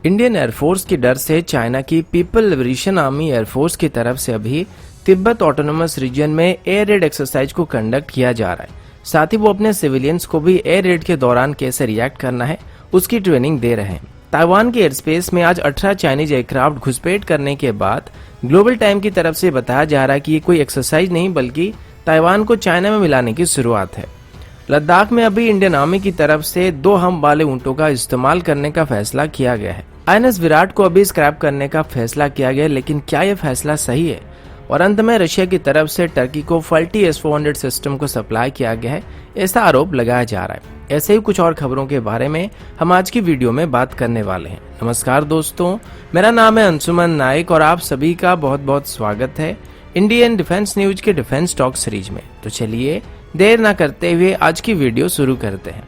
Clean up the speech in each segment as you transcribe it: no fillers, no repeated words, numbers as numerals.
Indian air force के डर से चाइना की पीपल लिबरेशन आर्मी एयरफोर्स की तरफ से अभी तिब्बत ऑटोनोमस रीजन में एयर रेड एक्सरसाइज को कंडक्ट किया जा रहा है। साथ ही वो अपने सिविलियंस को भी एयर रेड के दौरान कैसे रिएक्ट करना है उसकी ट्रेनिंग दे रहे हैं। ताइवान के एयर स्पेस में आज 18 चाइनीज एयरक्राफ्ट घुसपैठ करने के बाद ग्लोबल टाइम की तरफ से बताया जा रहा है कि ये कोई एक्सरसाइज नहीं बल्कि ताइवान को चाइना में मिलाने की शुरुआत है। लद्दाख में अभी इंडियन आर्मी की तरफ से 2 हम वाले ऊंटों का इस्तेमाल करने का फैसला किया गया है। INS विराट को अभी स्क्रैप करने का फैसला किया गया, लेकिन क्या यह फैसला सही है? और अंत में रशिया की तरफ से टर्की को फल्टी S-400 सिस्टम को सप्लाई किया गया है, ऐसा आरोप लगाया जा रहा है। ऐसे ही कुछ और खबरों के बारे में हम आज की वीडियो में बात करने वाले हैं। नमस्कार दोस्तों, मेरा नाम है अंशुमन नाइक और आप सभी का बहुत बहुत स्वागत है इंडियन डिफेंस न्यूज के डिफेंस टॉक सीरीज में। तो चलिए देर ना करते हुए आज की वीडियो शुरू करते हैं।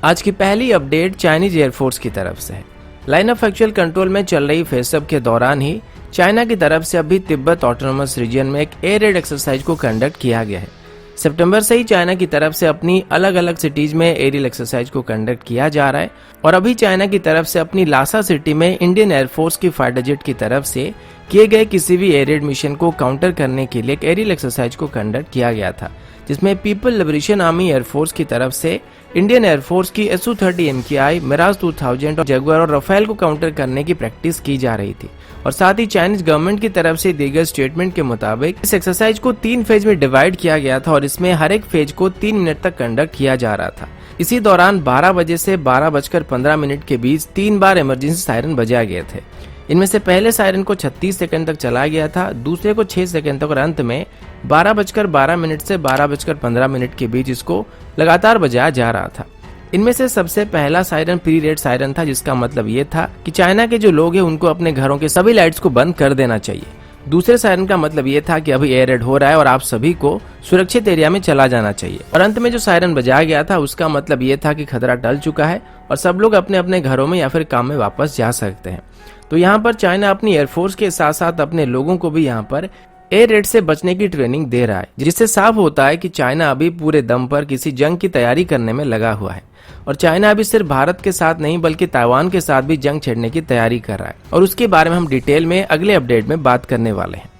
आज की पहली अपडेट चाइनीज एयरफोर्स की तरफ से है। लाइन ऑफ एक्चुअल कंट्रोल में चल रही फेसअप के दौरान ही चाइना की तरफ से अभी तिब्बत ऑटोनोमस रीजन में एक एयर रेड एक्सरसाइज को कंडक्ट किया गया है। सितंबर से ही चाइना की तरफ से अपनी अलग अलग सिटीज में एरियल एक्सरसाइज को कंडक्ट किया जा रहा है और अभी चाइना की तरफ से अपनी लासा सिटी में इंडियन एयरफोर्स की फाइटर जेट की तरफ से किए गए किसी भी एयर रेड मिशन को काउंटर करने के लिए एक एरियल एक्सरसाइज को कंडक्ट किया गया था, जिसमें पीपल लिबरेशन आर्मी एयरफोर्स की तरफ से इंडियन एयरफोर्स की Su-30 MKI, मिराज 2000 और जगुआर और रफेल को काउंटर करने की प्रैक्टिस की जा रही थी। और साथ ही चाइनीज गवर्नमेंट की तरफ से दिए गए स्टेटमेंट के मुताबिक इस एक्सरसाइज को 3 फेज में डिवाइड किया गया था और इसमें हर एक फेज को 3 मिनट तक कंडक्ट किया जा रहा था। इसी दौरान 12 बजे से 12:15 के बीच 3 बार इमरजेंसी सायरन बजाए गए थे। इनमें से पहले सायरन को 36 सेकंड तक चलाया गया था, दूसरे को 6 सेकंड तक और अंत में 12:12 से 12:15 के बीच इसको लगातार बजाया जा रहा था। इनमें से सबसे पहला सायरन प्री रेड सायरन था, जिसका मतलब ये था कि चाइना के जो लोग हैं उनको अपने घरों के सभी लाइट्स को बंद कर देना चाहिए। दूसरे सायरन का मतलब ये था कि अभी एयर रेड हो रहा है और आप सभी को सुरक्षित एरिया में चला जाना चाहिए। और अंत में जो सायरन बजाया गया था उसका मतलब ये था कि खतरा टल चुका है और सब लोग अपने अपने घरों में या फिर काम में वापस जा सकते हैं। तो यहाँ पर चाइना अपनी एयरफोर्स के साथ साथ अपने लोगों को भी यहाँ पर एयर रेड से बचने की ट्रेनिंग दे रहा है, जिससे साफ होता है कि चाइना अभी पूरे दम पर किसी जंग की तैयारी करने में लगा हुआ है। और चाइना अभी सिर्फ भारत के साथ नहीं बल्कि ताइवान के साथ भी जंग छेड़ने की तैयारी कर रहा है और उसके बारे में हम डिटेल में अगले अपडेट में बात करने वाले हैं।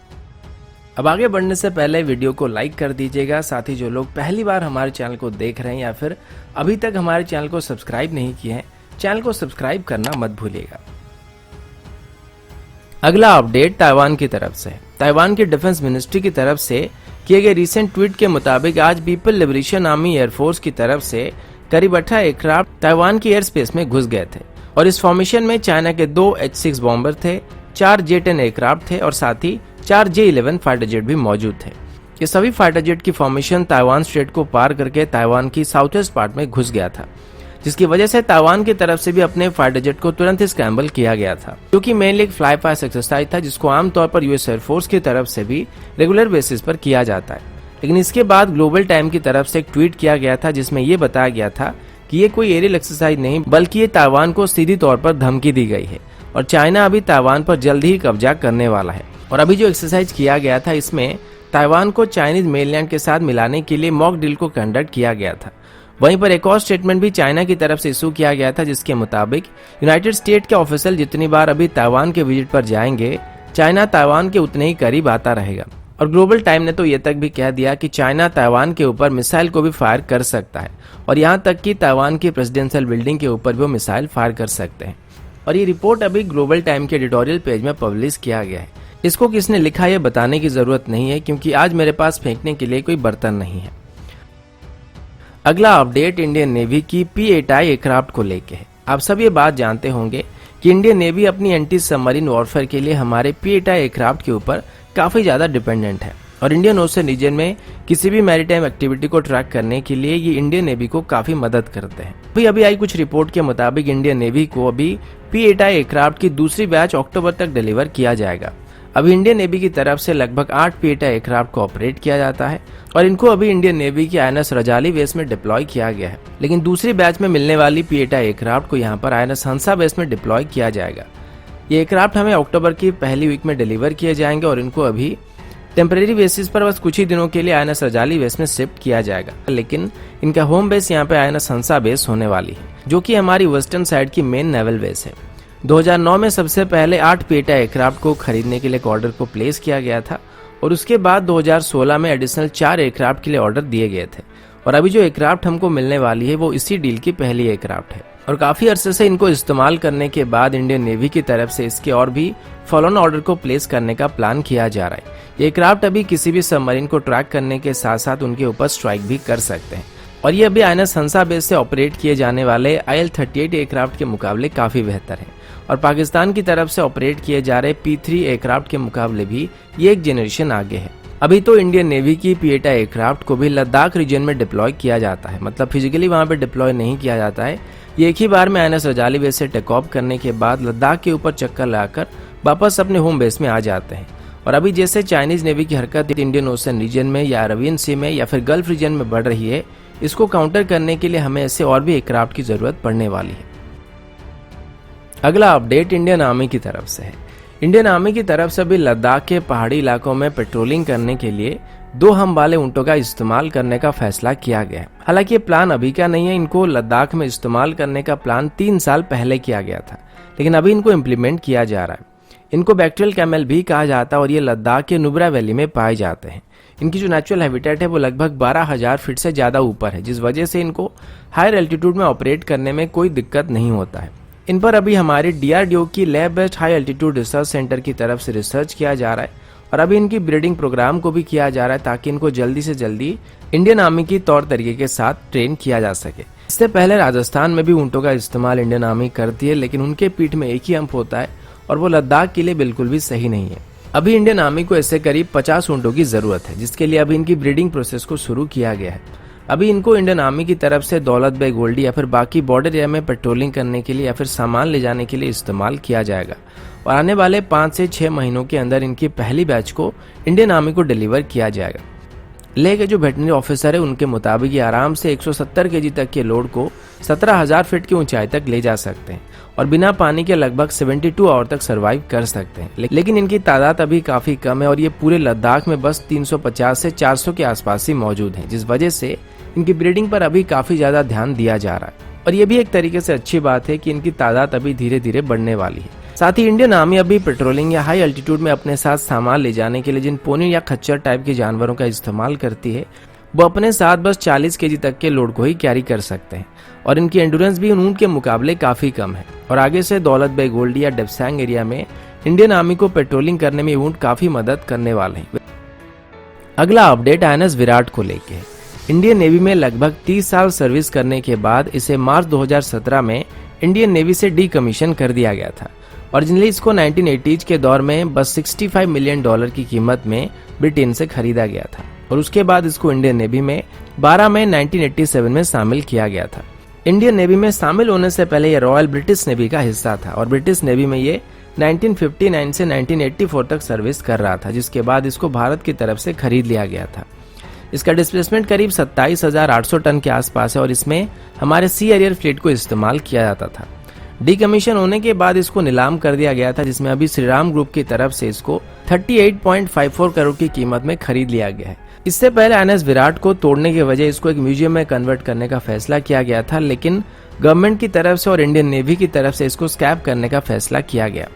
अब आगे बढ़ने से पहले वीडियो को लाइक कर दीजिएगा। साथ ही जो लोग पहली बार हमारे चैनल को देख रहे हैं या फिर अभी तक हमारे चैनल को सब्सक्राइब नहीं किए हैं, चैनल को सब्सक्राइब करना मत भूलिएगा। अगला अपडेट ताइवान की तरफ से है। ताइवान की डिफेंस मिनिस्ट्री की तरफ से किए गए रिसेंट ट्वीट के मुताबिक आज पीपल लिबरेशन आर्मी एयरफोर्स की तरफ से करीब 18 एयरक्राफ्ट ताइवान की एयर स्पेस में घुस गए थे और इस फॉर्मेशन में चाइना के 2 H-6 बॉम्बर थे, 4 J-10 एयरक्राफ्ट थे और साथ ही 4 J-11 फाइटर जेट भी मौजूद थे। ये सभी फाइटर जेट की फॉर्मेशन ताइवान स्ट्रेट को पार करके ताइवान की साउथ वेस्ट पार्ट में घुस गया था, जिसकी वजह से ताइवान की तरफ से भी अपने फाइटर जेट को तुरंत ही स्क्रैम्बल किया गया था, क्योंकि मेनली एक फ्लाई पास एक्सरसाइज था जिसको आमतौर पर US एयरफोर्स की तरफ से भी रेगुलर बेसिस पर किया जाता है। लेकिन इसके बाद ग्लोबल टाइम की तरफ से एक ट्वीट किया गया था जिसमें ये बताया गया था कि ये कोई एरियल एक्सरसाइज नहीं बल्कि ये ताइवान को सीधी तौर पर धमकी दी गई है और चाइना अभी ताइवान पर जल्द ही कब्जा करने वाला है। और अभी जो एक्सरसाइज किया गया था इसमें ताइवान को चाइनीज मेनलैंड के साथ मिलाने के लिए मॉक ड्रिल को कंडक्ट किया गया था। वहीं पर एक और स्टेटमेंट भी चाइना की तरफ से इशू किया गया था जिसके मुताबिक यूनाइटेड स्टेट के ऑफिशियल जितनी बार अभी ताइवान के विजिट पर जाएंगे, चाइना ताइवान के उतने ही करीब आता रहेगा। और ग्लोबल टाइम ने तो ये तक भी कह दिया कि चाइना ताइवान के ऊपर मिसाइल को भी फायर कर सकता है और यहाँ तक कि ताइवान की प्रेसिडेंशियल बिल्डिंग के ऊपर भी वो मिसाइल फायर कर सकते हैं। और ये रिपोर्ट अभी ग्लोबल टाइम के एडिटोरियल पेज में पब्लिश किया गया है। इसको किसने लिखा ये बताने की जरूरत नहीं है, क्योंकि आज मेरे पास फेंकने के लिए कोई बर्तन नहीं है। अगला अपडेट इंडियन नेवी की P-8I एयरक्राफ्ट को लेके है। आप सब ये बात जानते होंगे कि इंडियन नेवी अपनी एंटी सबमरीन वॉरफेयर के लिए हमारे P-8I एयरक्राफ्ट के ऊपर काफी ज्यादा डिपेंडेंट है और इंडियन ओशन रीजन में किसी भी मैरीटाइम एक्टिविटी को ट्रैक करने के लिए ये इंडियन नेवी को काफी मदद करते हैं। अभी आई कुछ रिपोर्ट के मुताबिक इंडियन नेवी को अभी P-8I एयरक्राफ्ट की दूसरी बैच अक्टूबर तक डिलीवर किया जाएगा। अभी इंडियन नेवी की तरफ से लगभग 8 P-8I एयरक्राफ्ट को ऑपरेट किया जाता है और इनको अभी इंडियन नेवी की INS रजाली बेस में डिप्लॉय किया गया है। लेकिन दूसरी बैच में मिलने वाली P-8I एयरक्राफ्ट को यहाँ पर INS हंसा बेस में डिप्लॉय किया जाएगा। ये एयरक्राफ्ट हमें अक्टूबर की पहली वीक में डिलीवर किए जाएंगे और इनको अभी टेम्परेरी बेसिस पर बस कुछ ही दिनों के लिए INS रजाली बेस में शिफ्ट किया जाएगा, लेकिन इनका होम बेस यहाँ पे INS हंसा बेस होने वाली है, जो कि हमारी वेस्टर्न साइड की मेन नेवल बेस है। 2009 में सबसे पहले 8 पेटा एयरक्राफ्ट को खरीदने के लिए एक ऑर्डर को प्लेस किया गया था और उसके बाद 2016 में एडिशनल 4 एयरक्राफ्ट के लिए ऑर्डर दिए गए थे और अभी जो एयरक्राफ्ट हमको मिलने वाली है वो इसी डील की पहली एयरक्राफ्ट है और काफ़ी अरसे से इनको इस्तेमाल करने के बाद इंडियन नेवी की तरफ से इसके और भी फॉलो ऑन ऑर्डर को प्लेस करने का प्लान किया जा रहा है। ये एयरक्राफ्ट अभी किसी भी सबमरीन को ट्रैक करने के साथ साथ उनके ऊपर स्ट्राइक भी कर सकते हैं और ये अभी INS हंसा बेस से ऑपरेट किए जाने वाले IL-38 एयरक्राफ्ट के मुकाबले काफ़ी बेहतर है और पाकिस्तान की तरफ से ऑपरेट किए जा रहे P-3 एयरक्राफ्ट के मुकाबले भी ये एक जनरेशन आगे है। अभी तो इंडियन नेवी की पिएटा एयरक्राफ्ट को भी लद्दाख रीजन में डिप्लॉय किया जाता है, मतलब फिजिकली वहां पे डिप्लॉय नहीं किया जाता है। ये एक ही बार में INS रजाली बेस से टेक ऑफ करने के बाद लद्दाख के ऊपर चक्कर लगाकर वापस अपने होम बेस में आ जाते हैं और अभी जैसे चाइनीज नेवी की हरकत इंडियन ओशन रीजन में या अरबियन सी में या फिर गल्फ रीजन में बढ़ रही है, इसको काउंटर करने के लिए हमें ऐसे और भी एयरक्राफ्ट की जरूरत पड़ने वाली है। अगला अपडेट इंडियन आर्मी की तरफ से है। इंडियन आर्मी की तरफ से भी लद्दाख के पहाड़ी इलाकों में पेट्रोलिंग करने के लिए 2 हम वाले ऊंटों का इस्तेमाल करने का फैसला किया गया है। हालांकि ये प्लान अभी का नहीं है, इनको लद्दाख में इस्तेमाल करने का प्लान 3 साल पहले किया गया था, लेकिन अभी इनको इम्प्लीमेंट किया जा रहा है। इनको बैक्टीरियल कैमल भी कहा जाता है और ये लद्दाख के नुब्रा वैली में पाए जाते हैं। इनकी जो नेचुरल हैबिटेट है वो लगभग 12,000 फीट से ज़्यादा ऊपर है, जिस वजह से इनको हायर एल्टीट्यूड में ऑपरेट करने में कोई दिक्कत नहीं होता है। इन पर अभी हमारे DRDO की lab based high altitude research centre की तरफ से रिसर्च किया जा रहा है और अभी इनकी ब्रीडिंग प्रोग्राम को भी किया जा रहा है ताकि इनको जल्दी से जल्दी इंडियन आर्मी की तौर तरीके के साथ ट्रेन किया जा सके। इससे पहले राजस्थान में भी ऊंटों का इस्तेमाल इंडियन आर्मी करती है, लेकिन उनके पीठ में एक ही हम्प होता है और वो लद्दाख के लिए बिल्कुल भी सही नहीं है। अभी इंडियन आर्मी को ऐसे करीब 50 ऊंटों की जरूरत है, जिसके लिए अभी इनकी ब्रीडिंग प्रोसेस को शुरू किया गया है। अभी इनको इंडियन आर्मी की तरफ से दौलत बेग गोल्डी या फिर बाकी बॉर्डर एरिया में पेट्रोलिंग करने के लिए या फिर सामान ले जाने के लिए इस्तेमाल किया जाएगा और आने वाले 5 से 6 महीनों के अंदर इनकी पहली बैच को इंडियन आर्मी को डिलीवर किया जाएगा। लेह के जो वेटरनरी ऑफिसर है उनके मुताबिक ये आराम से 170 kg तक के लोड को 17,000 फीट की ऊंचाई तक ले जा सकते हैं और बिना पानी के लगभग 72 आवर तक सरवाइव कर सकते हैं। लेकिन इनकी तादाद अभी काफी कम है और ये पूरे लद्दाख में बस 350 से 400 के आसपास ही मौजूद हैं, जिस वजह से इनकी ब्रीडिंग पर अभी काफी ज्यादा ध्यान दिया जा रहा है और ये भी एक तरीके से अच्छी बात है कि इनकी तादाद अभी धीरे धीरे बढ़ने वाली है। साथ ही इंडियन आर्मी अभी पेट्रोलिंग या हाई एल्टीट्यूड में अपने साथ सामान ले जाने के लिए जिन पोनी या खच्चर टाइप के जानवरों का इस्तेमाल करती है, वो अपने साथ बस 40 kg तक के लोड को ही कैरी कर सकते हैं और इनकी एंडुरेंस भी उन ऊंट के मुकाबले काफी कम है और आगे से दौलत बेग गोल्डी या डेप्सांग एरिया में इंडियन आर्मी को पेट्रोलिंग करने में ऊंट काफी मदद करने वाले हैं। अगला अपडेट INS विराट को लेके है। इंडियन नेवी में लगभग 30 साल सर्विस करने के बाद इसे मार्च 2017 में इंडियन नेवी से डीकमीशन कर दिया गया था। ओरिजिनली इसको 1980s के दौर में बस $65 मिलियन की कीमत में ब्रिटेन से खरीदा गया था और उसके बाद इसको इंडियन नेवी में 12 मई 1987 में शामिल किया गया था। इंडियन नेवी में शामिल होने से पहले यह रॉयल ब्रिटिश नेवी का हिस्सा था और ब्रिटिश नेवी में ये 1959 से 1984 तक सर्विस कर रहा था, जिसके बाद इसको भारत की तरफ से खरीद लिया गया था। इसका डिस्प्लेसमेंट करीब 27,800 टन के आसपास है और इसमें हमारे सी एरियर फ्लीट को इस्तेमाल किया जाता था। डीकमीशन होने के बाद इसको नीलाम कर दिया गया था, जिसमें अभी श्रीराम ग्रुप की तरफ से इसको 38.54 करोड़ की कीमत में खरीद लिया गया है। इससे पहले INS विराट को तोड़ने की वजह इसको एक म्यूजियम में कन्वर्ट करने का फैसला किया गया था, लेकिन गवर्नमेंट की तरफ से और इंडियन नेवी की तरफ से इसको स्क्रैप करने का फैसला किया गया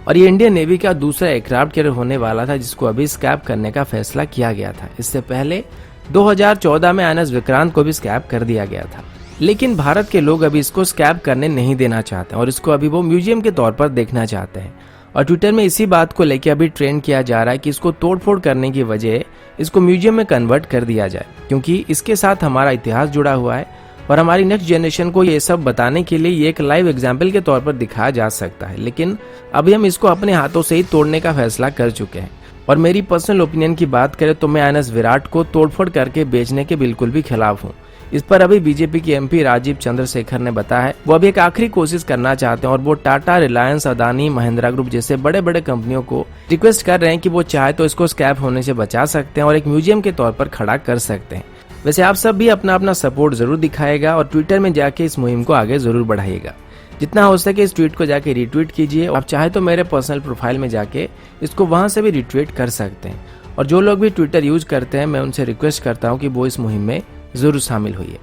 और ये इंडियन नेवी का दूसरा एयरक्राफ्ट कैरियर होने वाला था जिसको अभी स्क्रैप करने का फैसला किया गया था। इससे पहले 2014 में INS विक्रांत को भी स्क्रैप कर दिया गया था, लेकिन भारत के लोग अभी इसको स्क्रैप करने नहीं देना चाहते और इसको अभी वो म्यूजियम के तौर पर देखना चाहते हैं और ट्विटर में इसी बात को लेकर अभी ट्रेंड किया जा रहा है कि इसको तोड़फोड़ करने की वजह इसको म्यूजियम में कन्वर्ट कर दिया जाए, क्योंकि इसके साथ हमारा इतिहास जुड़ा हुआ है और हमारी नेक्स्ट जनरेशन को ये सब बताने के लिए ये एक लाइव एग्जाम्पल के तौर पर दिखाया जा सकता है। लेकिन अभी हम इसको अपने हाथों से ही तोड़ने का फैसला कर चुके हैं और मेरी पर्सनल ओपिनियन की बात करें तो मैं INS विराट को तोड़फोड़ करके बेचने के बिल्कुल भी खिलाफ हूँ। इस पर अभी बीजेपी के MP राजीव चंद्रशेखर ने बताया है वो अभी एक आखिरी कोशिश करना चाहते हैं और वो टाटा, रिलायंस, अदानी, महिंद्रा ग्रुप जैसे बड़े बड़े कंपनियों को रिक्वेस्ट कर रहे हैं कि वो चाहे तो इसको स्क्रैप होने से बचा सकते हैं और एक म्यूजियम के तौर पर खड़ा कर सकते हैं। वैसे आप सब भी अपना अपना सपोर्ट जरूर दिखाएगा और ट्विटर में जाके इस मुहिम को आगे जरूर बढ़ाइएगा। जितना हो सके इस ट्वीट को जाके रीट्वीट कीजिए। आप चाहे तो मेरे पर्सनल प्रोफाइल में जाके इसको वहां से भी रिट्वीट कर सकते हैं और जो लोग भी ट्विटर यूज करते हैं मैं उनसे रिक्वेस्ट करता हूं कि वो इस मुहिम में जरूर शामिल होइए।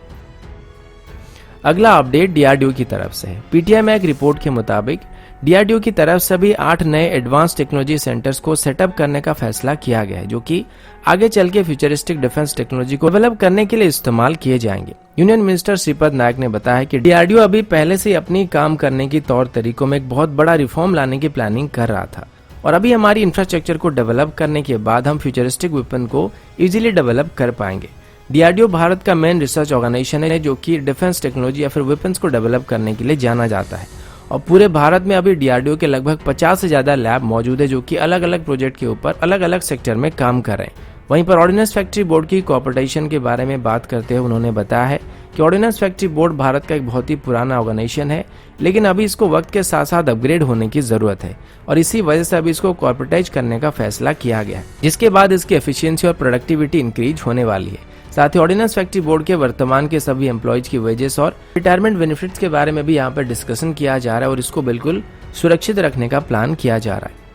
अगला अपडेट डीआरडीओ की तरफ से है। पीटीआई में एक रिपोर्ट के मुताबिक डीआरडीओ की तरफ से भी 8 नए एडवांस टेक्नोलॉजी सेंटर्स को सेटअप करने का फैसला किया गया है, जो कि आगे चल के फ्यूचरिस्टिक डिफेंस टेक्नोलॉजी को डेवलप करने के लिए इस्तेमाल किए जाएंगे। यूनियन मिनिस्टर श्रीपद नायक ने बताया कि डीआरडीओ अभी पहले से अपनी काम करने की तौर तरीकों में एक बहुत बड़ा रिफॉर्म लाने की प्लानिंग कर रहा था और अभी हमारी इंफ्रास्ट्रक्चर को डेवलप करने के बाद हम फ्यूचरिस्टिक वेपन को इजीली डेवलप कर पाएंगे। डीआरडीओ भारत का मेन रिसर्च ऑर्गेनाइजेशन है जो कि डिफेंस टेक्नोलॉजी या फिर वेपन्स को डेवलप करने के लिए जाना जाता है और पूरे भारत में अभी डीआरडीओ के लगभग 50 से ज्यादा लैब मौजूद है जो कि अलग अलग प्रोजेक्ट के ऊपर अलग अलग सेक्टर में काम कर रहे हैं। वहीं पर ऑर्डिनेंस फैक्ट्री बोर्ड की कॉर्पोरेशन के बारे में बात करते हुए उन्होंने बताया है कि ऑर्डिनेंस फैक्ट्री बोर्ड भारत का एक बहुत ही पुराना ऑर्गेनाइजेशन है, लेकिन अभी इसको वक्त के साथ साथ अपग्रेड होने की जरूरत है और इसी वजह से अभी इसको कॉर्पोरेटाइज करने का फैसला किया गया है, जिसके बाद इसकी एफिशिएंसी और प्रोडक्टिविटी इंक्रीज होने वाली है। साथ ही ऑर्डिनेंस फैक्ट्री बोर्ड के वर्तमान के सभी एम्प्लॉयज की वेजेस और रिटायरमेंट बेनिफिट्स के बारे में भी यहाँ पर डिस्कशन किया जा रहा है और इसको बिल्कुल सुरक्षित रखने का प्लान किया जा रहा है।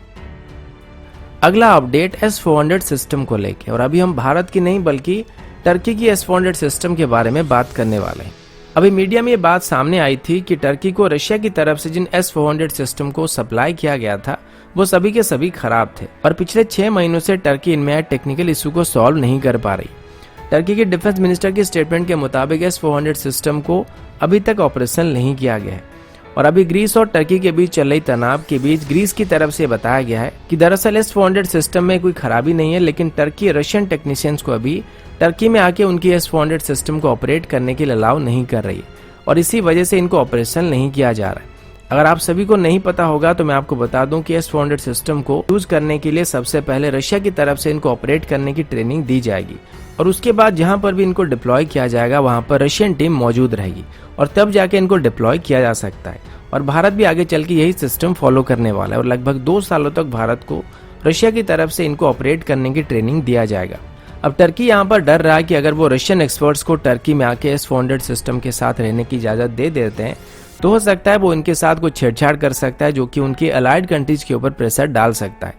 अगला अपडेट S-400 सिस्टम को लेके, और अभी हम भारत की नहीं बल्कि टर्की की S-400 सिस्टम के बारे में बात करने वाले हैं। अभी मीडिया में ये बात सामने आई थी कि टर्की को रशिया की तरफ से जिन S-400 सिस्टम को सप्लाई किया गया था वो सभी के सभी खराब थे और पिछले 6 महीनों से टर्की इनमें टेक्निकल इशू को सॉल्व नहीं कर पा रही। टर्की के डिफेंस मिनिस्टर के स्टेटमेंट के मुताबिक S-400 सिस्टम को अभी तक ऑपरेशन नहीं किया गया है और अभी ग्रीस और टर्की के बीच चल रही तनाव के बीच ग्रीस की तरफ से बताया गया है कि दरअसल S-400 सिस्टम में कोई खराबी नहीं है, लेकिन टर्की रशियन टेक्नीशियंस को अभी टर्की में आके उनकी S-400 सिस्टम को ऑपरेट करने के लिए अलाउ नहीं कर रही और इसी वजह से इनको ऑपरेशन नहीं किया जा रहा है। अगर आप सभी को नहीं पता होगा तो मैं आपको बता दूं कि S-400 सिस्टम को यूज करने के लिए सबसे पहले रशिया की तरफ से इनको ऑपरेट करने की ट्रेनिंग दी जाएगी और उसके बाद जहां पर भी इनको डिप्लॉय किया जाएगा वहां पर रशियन टीम मौजूद रहेगी और तब जाके इनको डिप्लॉय किया जा सकता है। और भारत भी आगे चल के यही सिस्टम फॉलो करने वाला है और लगभग 2 सालों तक भारत को रशिया की तरफ से इनको ऑपरेट करने की ट्रेनिंग दिया जाएगा। अब टर्की यहाँ पर डर रहा है कि अगर वो रशियन एक्सपर्ट्स को टर्की में आके S-400 सिस्टम के साथ रहने की इजाजत दे देते हैं तो हो सकता है वो इनके साथ कुछ छेड़छाड़ कर सकता है, जो कि उनकी अलाइड कंट्रीज के ऊपर प्रेशर डाल सकता है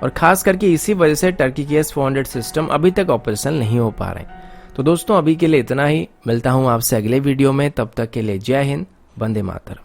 और खास करके इसी वजह से टर्की की S-400 सिस्टम अभी तक ऑपरेशन नहीं हो पा रहे। तो दोस्तों अभी के लिए इतना ही, मिलता हूँ आपसे अगले वीडियो में, तब तक के लिए जय हिंद, वंदे मातरम।